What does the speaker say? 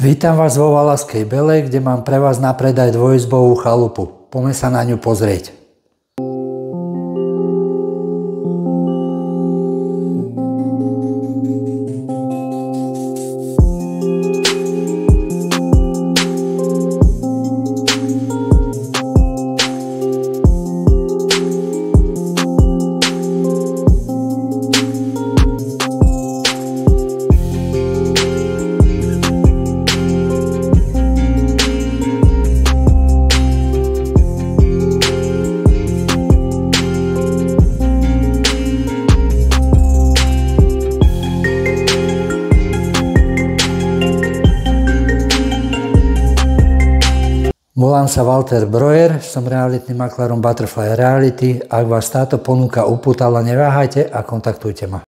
Vítam vás vo Valašskej Belej, kde mám pre vás na predaj dvojizbovú chalupu. Poďme sa na ňu pozrieť. Volám sa Walter Breuer, som realitným maklérom Butterfly Reality. Ak vás táto ponuka upútala, neváhajte a kontaktujte ma.